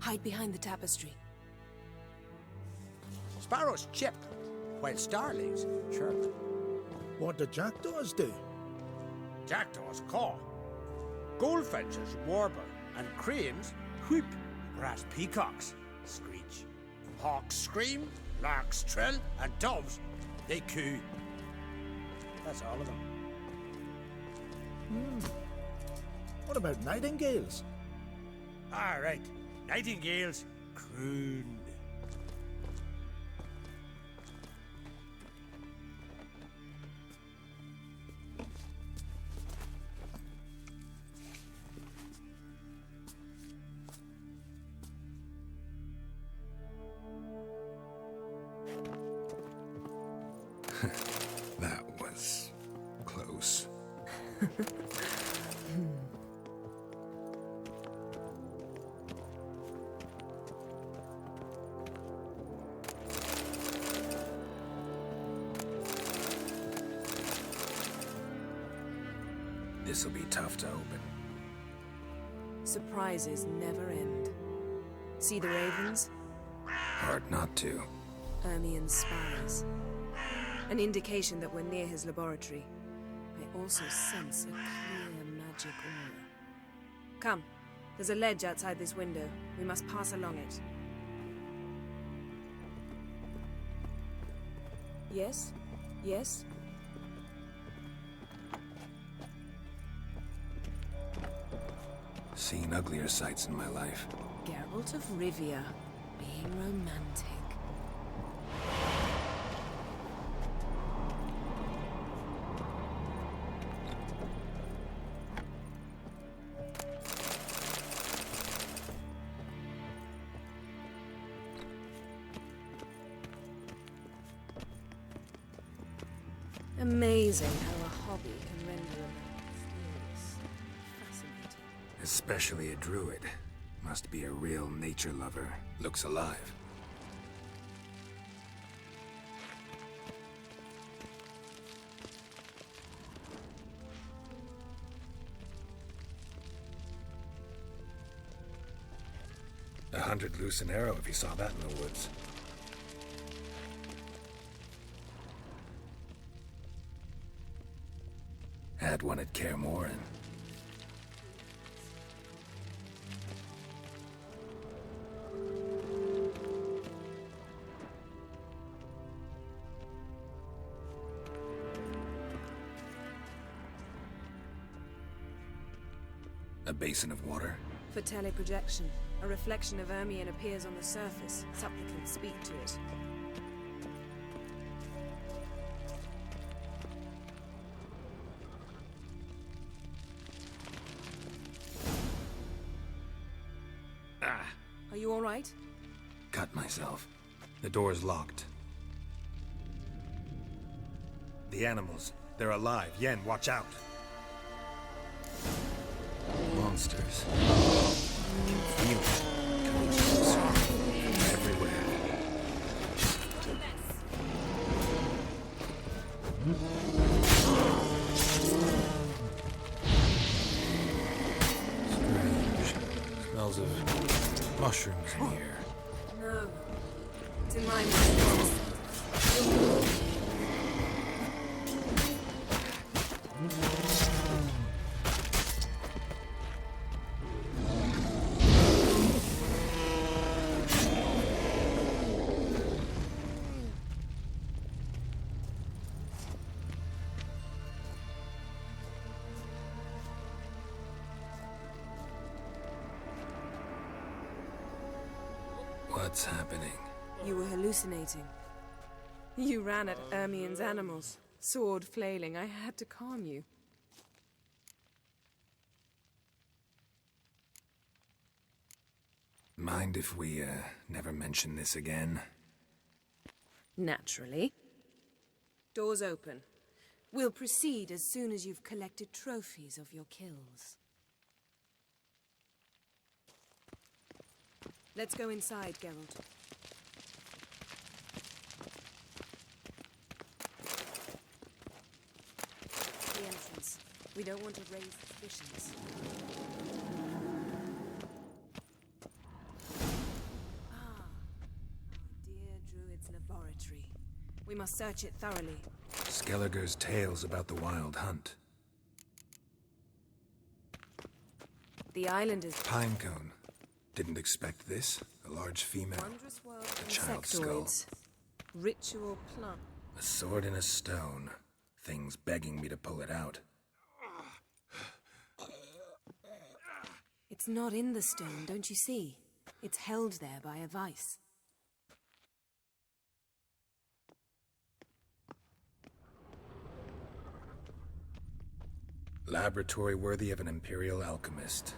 Hide behind the tapestry. Sparrows chip, while starlings chirp. What do jackdaws do? Jackdaws caw. Goldfinches warble, and cranes whoop, whereas peacocks screech. Hawks scream, larks trill, and doves, they coo. That's all of them. What about nightingales? All right, nightingales croon. That was close. This'll be tough to open. Surprises never end. See the ravens? Hard not to. Ermien's spies. An indication that we're near his laboratory. I also sense a clear magic aura. Come, there's a ledge outside this window. We must pass along it. Yes? Yes? Seen uglier sights in my life. Geralt of Rivia, being romantic. Amazing how a hobby can render a man furious. Fascinating. Especially a druid. Must be a real nature lover. Looks alive. A 100 loose an arrow if you saw that in the woods. Had one at Kaer Morhen. A basin of water. For teleprojection, a reflection of Ermien appears on the surface. Supplicants speak to it. Are you all right? Cut myself. The door's locked. The animals. They're alive. Yen, watch out. Monsters. Feel it. Coming closer. Everywhere. Strange. Smells of mushrooms in here. No. It's in my mind. What's happening? You were hallucinating. You ran at Ermien's animals, sword flailing. I had to calm you. Mind if we, never mention this again? Naturally. Doors open. We'll proceed as soon as you've collected trophies of your kills. Let's go inside, Geralt. The entrance. We don't want to raise suspicions. We must search it thoroughly. Skellige's tales about the wild hunt. The island is... Pinecone. Didn't expect this. A large female. Wondrous world of A child's skull. insectoids. Ritual plant. A sword in a stone. Things begging me to pull it out. It's not in the stone, don't you see? It's held there by a vice. Laboratory worthy of an imperial alchemist.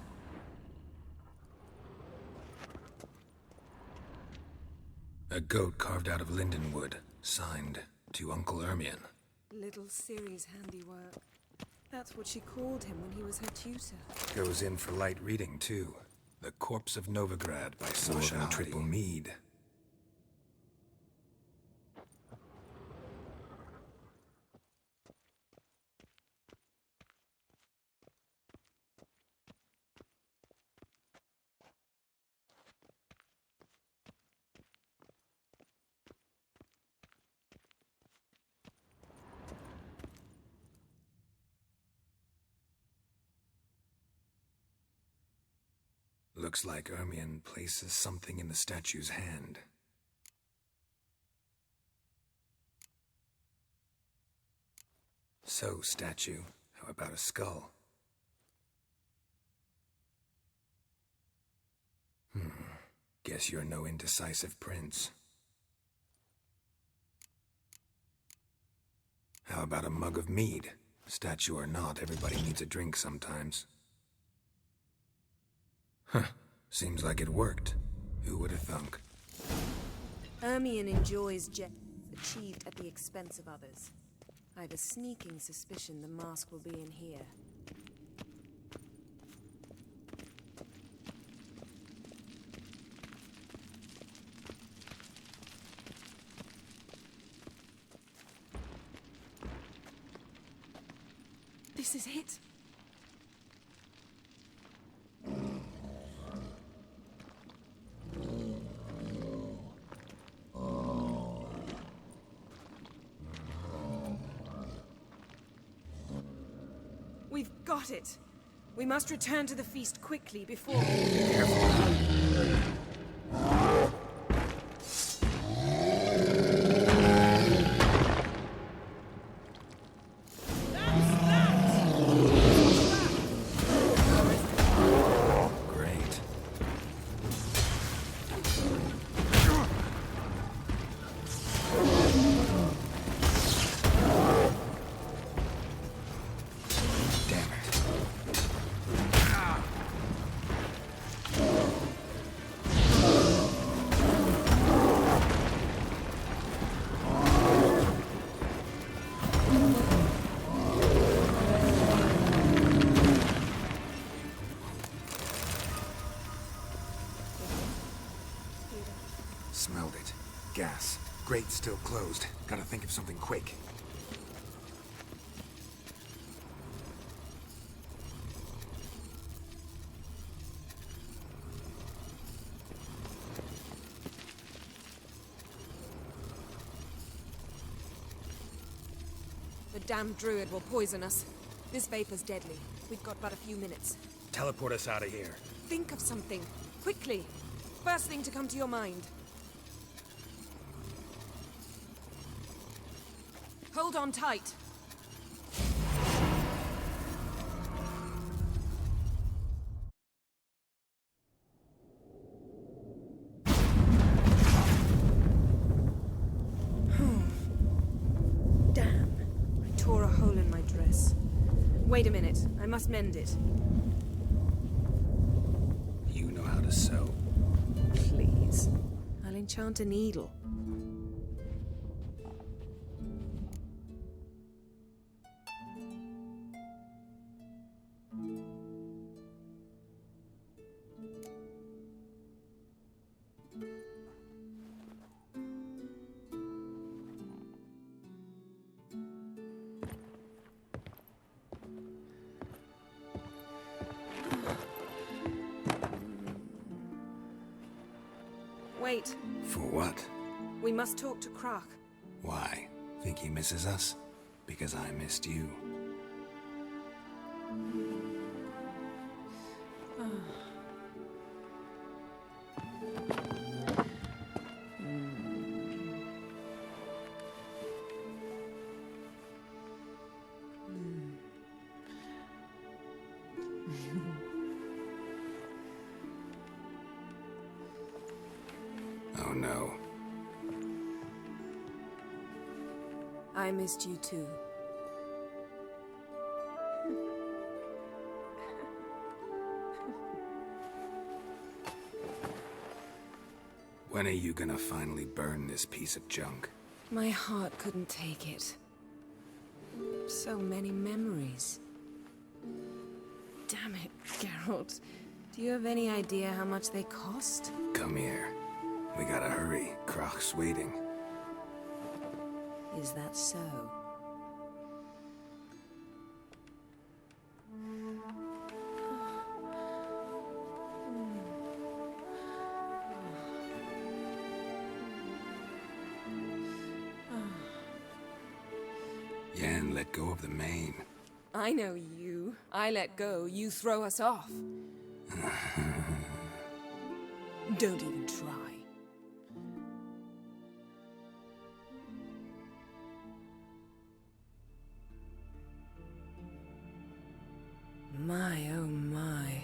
A goat carved out of lindenwood, signed to Uncle Ermion. Little Ciri's handiwork. That's what she called him when he was her tutor. Goes in for light reading, too. The Corpse of Novigrad by Sasha and Triple Mead. Looks like Ermion places something in the statue's hand. So, statue, how about a skull? Guess you're no indecisive prince. How about a mug of mead? Statue or not, everybody needs a drink sometimes. Huh. Seems like it worked. Who would have thunk? Ermion enjoys achieved at the expense of others. I have a sneaking suspicion the mask will be in here. This is it. We've got it. We must return to the feast quickly before... Great. Smelled it. Gas. Grate still closed. Gotta think of something quick. The damned druid will poison us. This vapor's deadly. We've got but a few minutes. Teleport us out of here. Think of something. Quickly. First thing to come to your mind. Hold on tight. Damn. I tore a hole in my dress. Wait a minute. I must mend it. You know how to sew. Please. I'll enchant a needle. Wait. For what? We must talk to Krak. Why? Think he misses us? Because I missed you. Oh no. I missed you too. When are you gonna finally burn this piece of junk? My heart couldn't take it. So many memories. Damn it, Geralt. Do you have any idea how much they cost? Come here. We gotta hurry. Croc's waiting. Is that so? Yen, let go of the mane. I know you. I let go, you throw us off. Don't even try. My, oh my.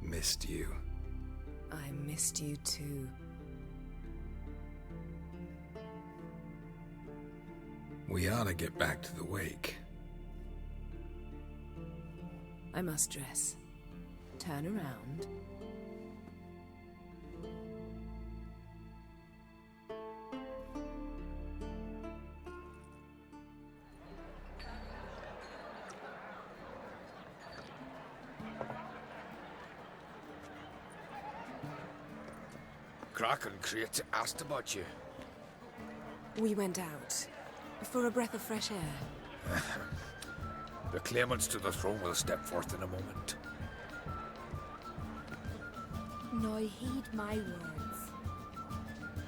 Missed you. I missed you too. We ought to get back to the wake. I must dress. Turn around. Croc and Crate asked about you. We went out. For a breath of fresh air. The claimants to the throne will step forth in a moment. Now heed my words.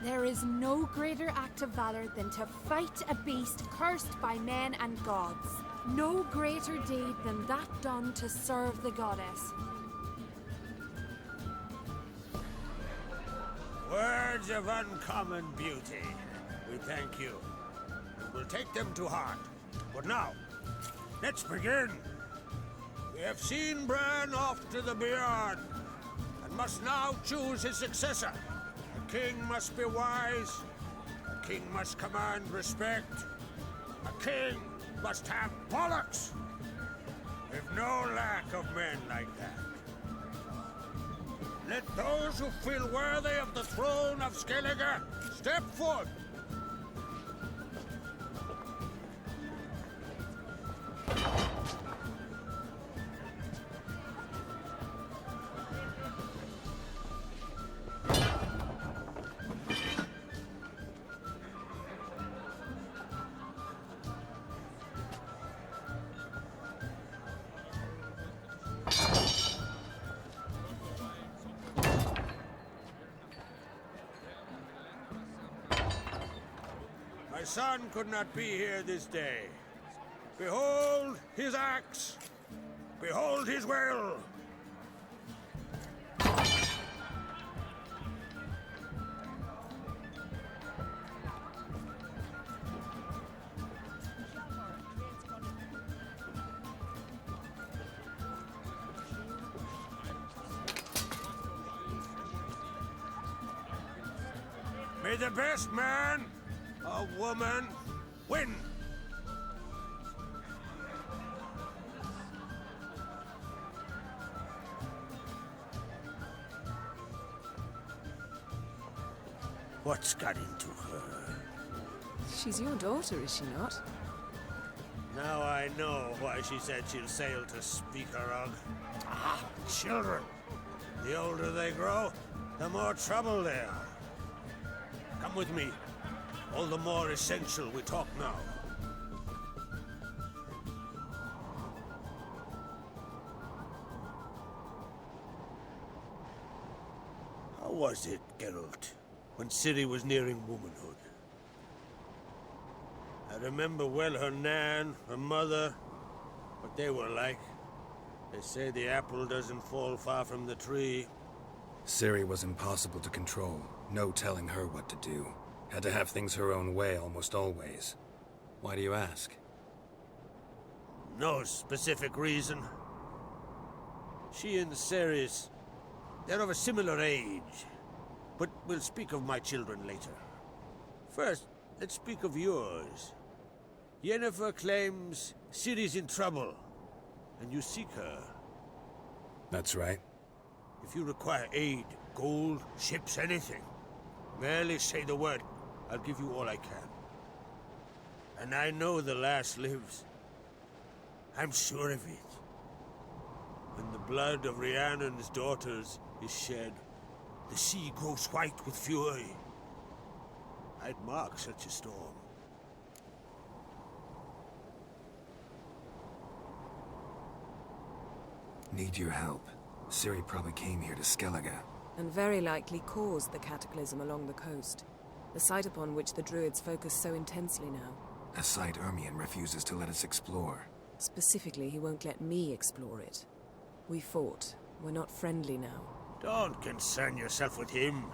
There is no greater act of valor than to fight a beast cursed by men and gods. No greater deed than that done to serve the goddess. Words of uncommon beauty. We thank you. We'll take them to heart. But now, let's begin. We have seen Bran off to the beyond, and must now choose his successor. A king must be wise. A king must command respect. A king must have bollocks. We've no lack of men like that. Let those who feel worthy of the throne of Skellige step forth. My son could not be here this day. Behold his axe. Behold his will. May the best man or woman win. What's got into her? She's your daughter, is she not? Now I know why she said she'll sail to Speakerog. Ah, children. The older they grow, the more trouble they are. Come with me. All the more essential we talk now. How was it, Geralt, when Ciri was nearing womanhood? remember well her nan, her mother, what they were like. They say the apple doesn't fall far from the tree. Ciri was impossible to control. No telling her what to do. Had to have things her own way almost always. Why do you ask? No specific reason. She and Ceres, they're of a similar age. But we'll speak of my children later. First, let's speak of yours. Yennefer claims Ciri's in trouble, and you seek her. That's right. If you require aid, gold, ships, anything, merely say the word. I'll give you all I can. And I know the lass lives. I'm sure of it. When the blood of Rhiannon's daughters is shed, the sea grows white with fury. I'd mark such a storm. Need your help. Ciri probably came here to Skellige. And very likely caused the cataclysm along the coast. The site upon which the Druids focus so intensely now. A site Ermion refuses to let us explore. Specifically, he won't let me explore it. We fought. We're not friendly now. Don't concern yourself with him.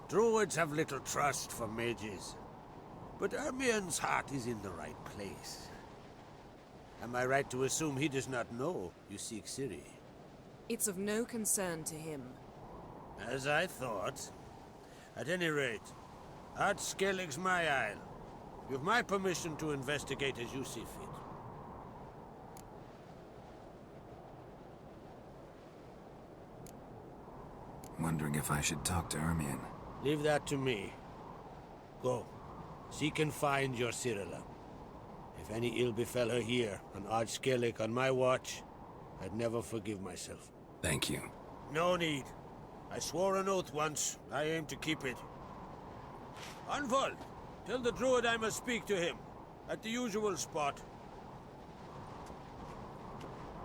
Druids have little trust for mages. But Ermion's heart is in the right place. Am I right to assume he does not know you seek Ciri? It's of no concern to him. As I thought. At any rate, Ard Skellig's my isle. You've my permission to investigate as you see fit. Wondering if I should talk to Ermion. Leave that to me. Go. Seek and find your Cyrilla. If any ill befell her here, on Ard Skellig on my watch, I'd never forgive myself. Thank you. No need. I swore an oath once. I aim to keep it. Anvald, tell the druid I must speak to him. At the usual spot.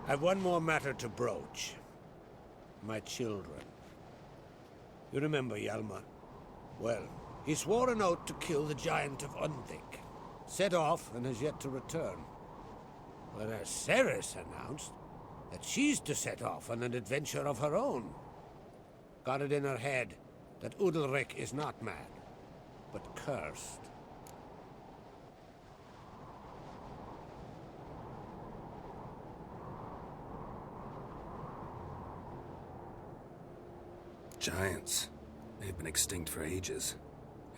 I've one more matter to broach. My children. You remember Hjalmar? Well, he swore an oath to kill the giant of Undvik. Set off and has yet to return. Whereas Ceres announced that she's to set off on an adventure of her own. Got it in her head that Udalric is not mad, but cursed. Giants. They've been extinct for ages.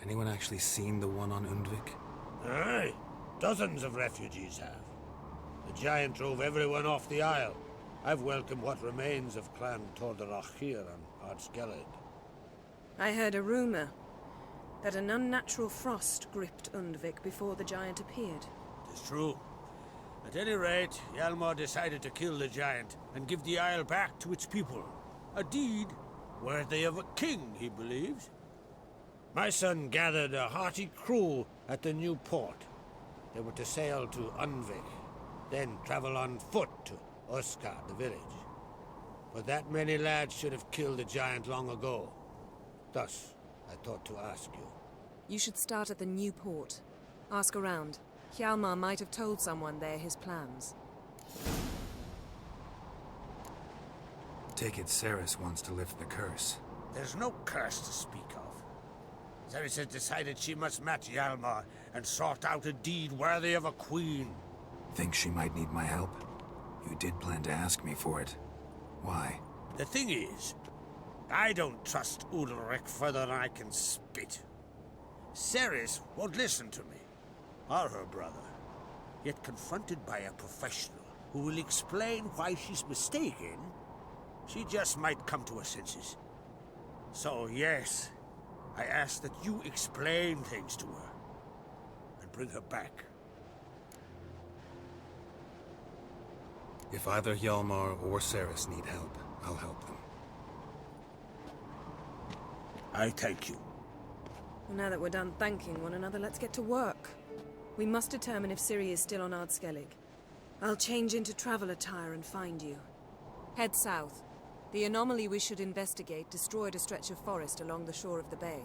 Anyone actually seen the one on Undvik? Aye. Dozens of refugees have. The giant drove everyone off the isle. I've welcomed what remains of Clan Tordarach here on Ard Skellig. I heard a rumor that an unnatural frost gripped Undvik before the giant appeared. It's true. At any rate, Hjalmar decided to kill the giant and give the isle back to its people. A deed worthy of a king, he believes. My son gathered a hearty crew at the new port. They were to sail to Undvik, then travel on foot to Oskar, the village. But that many lads should have killed the giant long ago. Thus, I thought to ask you. You should start at the new port. Ask around. Hjalmar might have told someone there his plans. Take it Ceres wants to lift the curse. There's no curse to speak of. Ceres has decided she must match Hjalmar and sort out a deed worthy of a queen. Think she might need my help? You did plan to ask me for it. Why? The thing is, I don't trust Udalric further than I can spit. Ceres won't listen to me, or her brother. Yet confronted by a professional who will explain why she's mistaken, she just might come to her senses. So yes, I ask that you explain things to her and bring her back. If either Hjalmar or Ceres need help, I'll help them. I thank you. Well, now that we're done thanking one another, let's get to work. We must determine if Ciri is still on Ard Skellig. I'll change into travel attire and find you. Head south. The anomaly we should investigate destroyed a stretch of forest along the shore of the bay.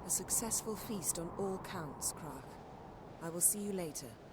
A successful feast on all counts, Krach. I will see you later.